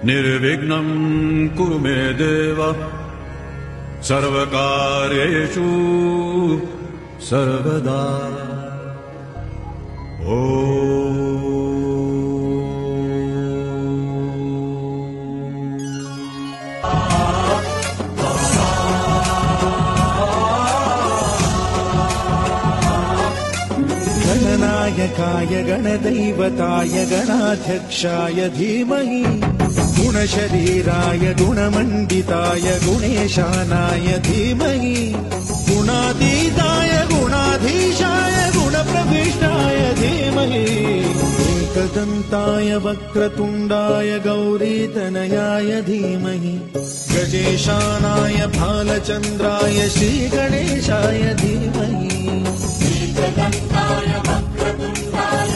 निर्विघ्नं कुरु मे देव सर्वकार्येषु सर्वदा। गणनायकाय गणदैवताय गणाध्यक्षाय धीमहि गुणशरीराय गुणमण्डिताय गुणेशानाय धीमहि गुणातीताय गुणाधीशाय गुणप्रविष्टाय धीमहि एकदन्ताय वक्रतुण्डाय गौरीतनयाय धीमहि गजेशानाय भालचन्द्राय श्रीगणेशाय धीमहि एकदन्ताय वक्रतुण्डाय